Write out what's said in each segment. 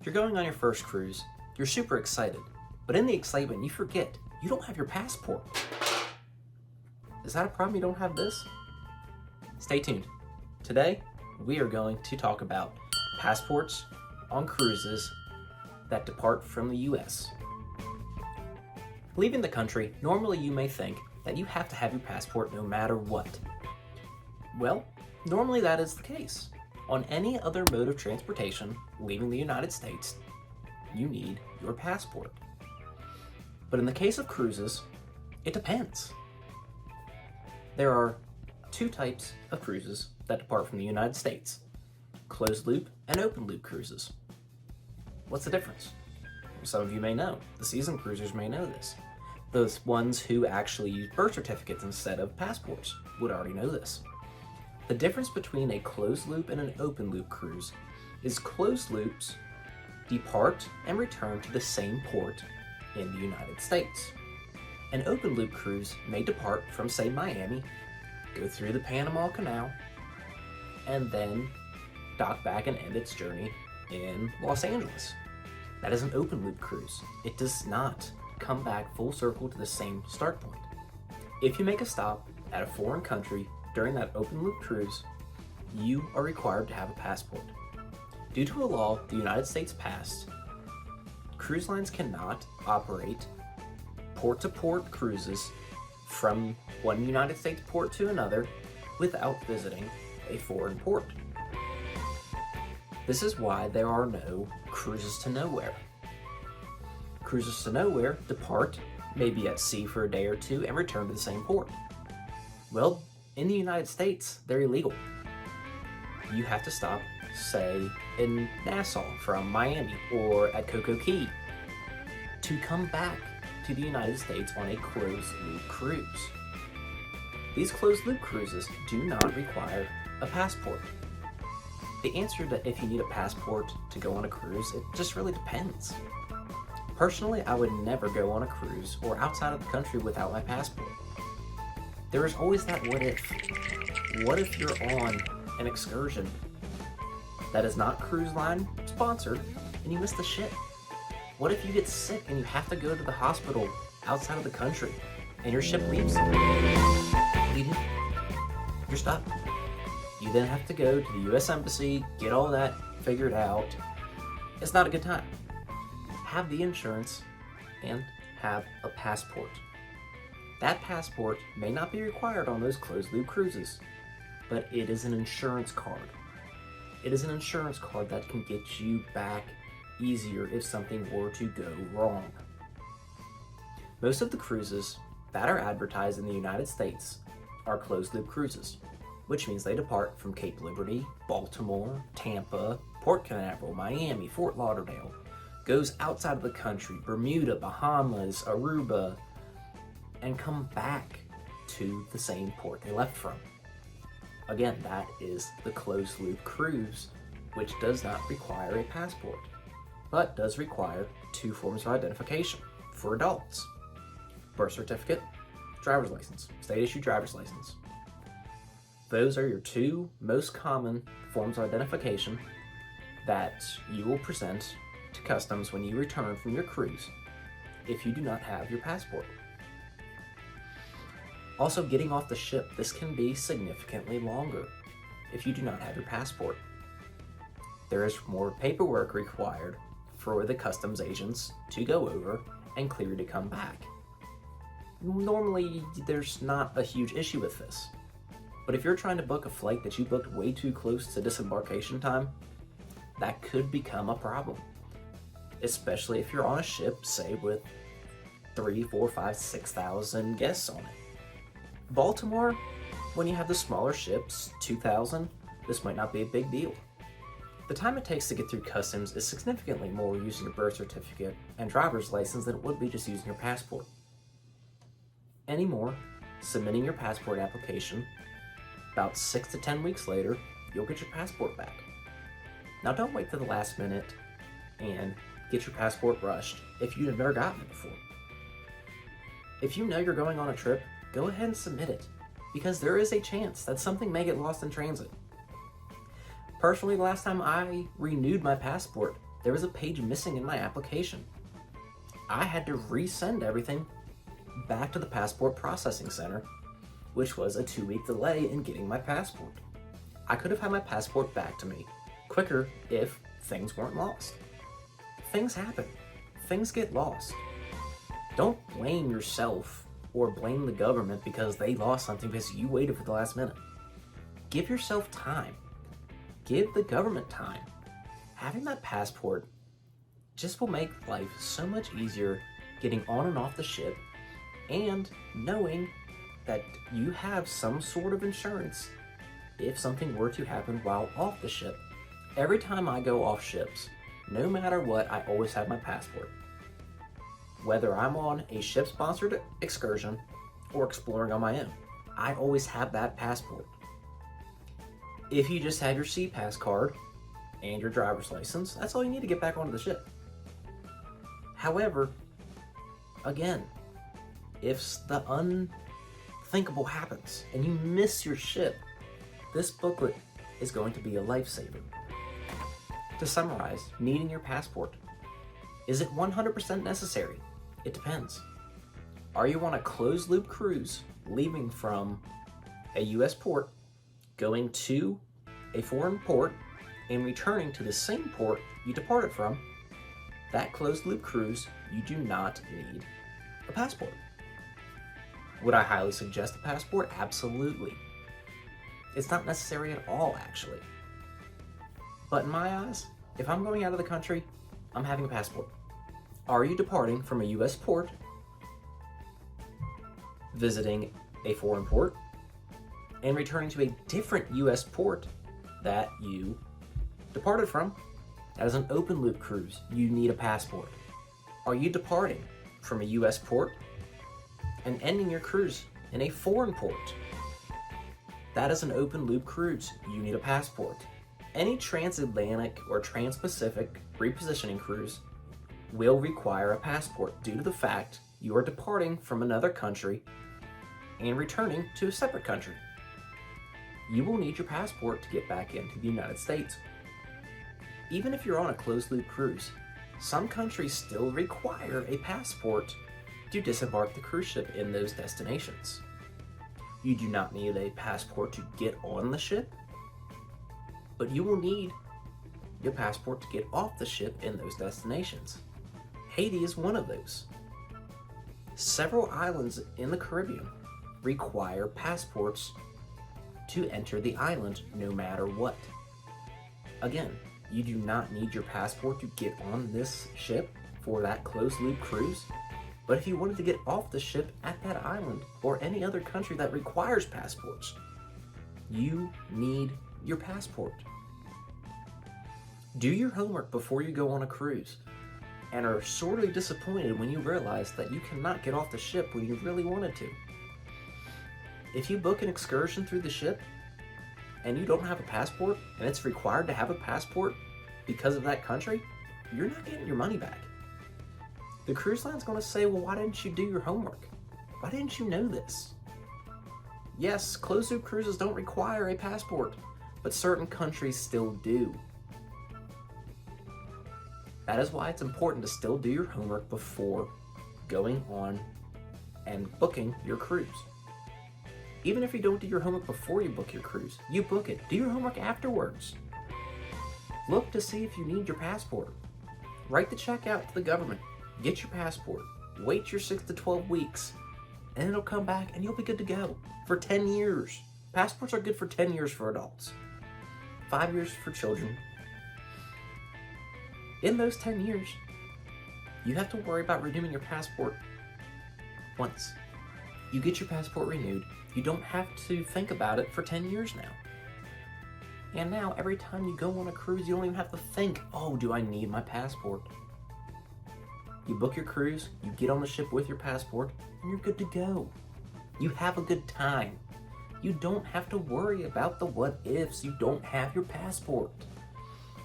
You're going on your first cruise, you're super excited, but in the excitement you forget you don't have your passport. Is that a problem you don't have this? Stay tuned. Today, we are going to talk about passports on cruises that depart from the US. Leaving the country, normally you may think that you have to have your passport no matter what. Well, normally that is the case. On any other mode of transportation leaving the United States, you need your passport. But in the case of cruises, it depends. There are two types of cruises that depart from the United States: closed loop and open loop cruises. What's the difference? Some of you may know. The seasoned cruisers may know this. Those ones who actually use birth certificates instead of passports would already know this. The difference between a closed loop and an open loop cruise is closed loops depart and return to the same port in the United States. An open loop cruise may depart from, say, Miami, go through the Panama Canal, and then dock back and end its journey in Los Angeles. That is an open loop cruise. It does not come back full circle to the same start point. If you make a stop at a foreign country during that open loop cruise, you are required to have a passport. Due to a law the United States passed, cruise lines cannot operate port-to-port cruises from one United States port to another without visiting a foreign port. This is why there are no cruises to nowhere. Cruises to nowhere depart, maybe at sea for a day or two, and return to the same port. Well, in the United States, they're illegal. You have to stop, say, in Nassau from Miami or at Coco Key to come back to the United States on a closed loop cruise. These closed loop cruises do not require a passport. The answer to if you need a passport to go on a cruise, it just really depends. Personally, I would never go on a cruise or outside of the country without my passport. There is always that what if. What if you're on an excursion that is not cruise line sponsored and you miss the ship? What if you get sick and you have to go to the hospital outside of the country and your ship leaves? What do you do? You're stuck. You then have to go to the US Embassy, get all that figured out. It's not a good time. Have the insurance and have a passport. That passport may not be required on those closed loop cruises, but it is an insurance card. It is an insurance card that can get you back easier if something were to go wrong. Most of the cruises that are advertised in the United States are closed loop cruises, which means they depart from Cape Liberty, Baltimore, Tampa, Port Canaveral, Miami, Fort Lauderdale, goes outside of the country, Bermuda, Bahamas, Aruba, and come back to the same port they left from. Again, that is the closed loop cruise, which does not require a passport, but does require two forms of identification for adults: birth certificate, driver's license, state issued driver's license. Those are your two most common forms of identification that you will present to customs when you return from your cruise if you do not have your passport. Also, getting off the ship, this can be significantly longer if you do not have your passport. There is more paperwork required for the customs agents to go over and clear you to come back. Normally, there's not a huge issue with this. But if you're trying to book a flight that you booked way too close to disembarkation time, that could become a problem. Especially if you're on a ship, say, with 3, 4, 5, 6,000 guests on it. Baltimore, when you have the smaller ships, 2,000, this might not be a big deal. The time it takes to get through customs is significantly more using your birth certificate and driver's license than it would be just using your passport. Anymore, submitting your passport application, about 6 to 10 weeks later, you'll get your passport back. Now don't wait to the last minute and get your passport rushed if you've never gotten it before. If you know you're going on a trip, go ahead and submit it, because there is a chance that something may get lost in transit. Personally, the last time I renewed my passport, there was a page missing in my application. I had to resend everything back to the passport processing center, which was a 2-week delay in getting my passport. I could have had my passport back to me quicker if things weren't lost. Things happen. Things get lost. Don't blame yourself or blame the government because they lost something because you waited for the last minute. Give yourself time. Give the government time. Having that passport just will make life so much easier getting on and off the ship, and knowing that you have some sort of insurance if something were to happen while off the ship. Every time I go off ships, no matter what, I always have my passport. Whether I'm on a ship-sponsored excursion or exploring on my own, I always have that passport. If you just have your SeaPass card and your driver's license, that's all you need to get back onto the ship. However, again, if the unthinkable happens and you miss your ship, this booklet is going to be a lifesaver. To summarize, needing your passport. Is it 100% necessary? It depends. Are you on a closed-loop cruise leaving from a U.S. port, going to a foreign port, and returning to the same port you departed from? That closed-loop cruise, you do not need a passport. Would I highly suggest a passport? Absolutely. It's not necessary at all, actually. But in my eyes, if I'm going out of the country, I'm having a passport. Are you departing from a U.S. port, visiting a foreign port, and returning to a different U.S. port that you departed from? That is an open loop cruise. You need a passport. Are you departing from a U.S. port and ending your cruise in a foreign port? That is an open loop cruise. You need a passport. Any transatlantic or trans-Pacific repositioning cruise will require a passport due to the fact you are departing from another country and returning to a separate country. You will need your passport to get back into the United States. Even if you're on a closed-loop cruise, some countries still require a passport to disembark the cruise ship in those destinations. You do not need a passport to get on the ship, but you will need your passport to get off the ship in those destinations. Haiti is one of those. Several islands in the Caribbean require passports to enter the island no matter what. Again, you do not need your passport to get on this ship for that closed-loop cruise, but if you wanted to get off the ship at that island or any other country that requires passports, you need your passport. Do your homework before you go on a cruise, and are sorely disappointed when you realize that you cannot get off the ship when you really wanted to. If you book an excursion through the ship and you don't have a passport, and it's required to have a passport because of that country, you're not getting your money back. The cruise line's going to say, well, why didn't you do your homework? Why didn't you know this? Yes, closed-loop cruises don't require a passport, but certain countries still do. That is why it's important to still do your homework before going on and booking your cruise. Even if you don't do your homework before you book your cruise, you book it. Do your homework afterwards. Look to see if you need your passport. Write the check out to the government. Get your passport. Wait your 6 to 12 weeks, and it'll come back and you'll be good to go for 10 years. Passports are good for 10 years for adults, 5 years for children. In those 10 years, you have to worry about renewing your passport once. You get your passport renewed, you don't have to think about it for 10 years now. And now, every time you go on a cruise, you don't even have to think, oh, do I need my passport? You book your cruise, you get on the ship with your passport, and you're good to go. You have a good time. You don't have to worry about the what ifs. You don't have your passport.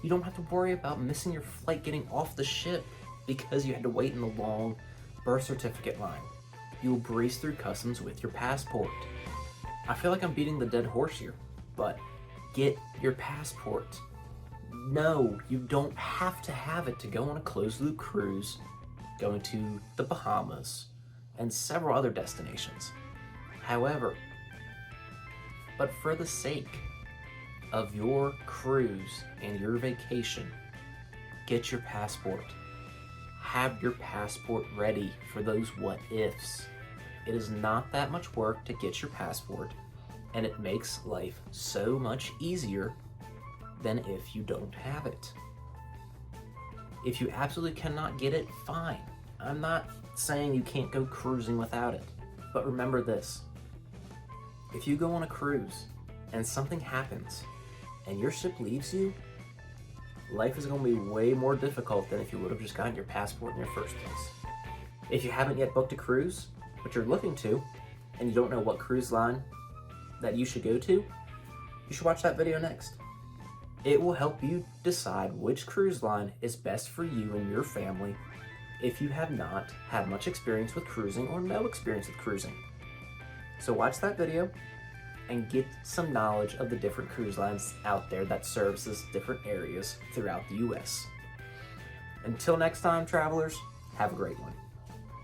You don't have to worry about missing your flight getting off the ship because you had to wait in the long birth certificate line. You'll breeze through customs with your passport. I feel like I'm beating the dead horse here, but get your passport. No, you don't have to have it to go on a closed loop cruise going to the Bahamas and several other destinations. However, but for the sake of your cruise and your vacation, get your passport. Have your passport ready for those what ifs. It is not that much work to get your passport, and it makes life so much easier than if you don't have it. If you absolutely cannot get it, fine. I'm not saying you can't go cruising without it, but remember this. If you go on a cruise and something happens and your ship leaves you, life is going to be way more difficult than if you would have just gotten your passport in your first place. If you haven't yet booked a cruise, but you're looking to, and you don't know what cruise line that you should go to, you should watch that video next. It will help you decide which cruise line is best for you and your family if you have not had much experience with cruising or no experience with cruising. So watch that video and get some knowledge of the different cruise lines out there that services different areas throughout the US. Until next time, travelers, have a great one.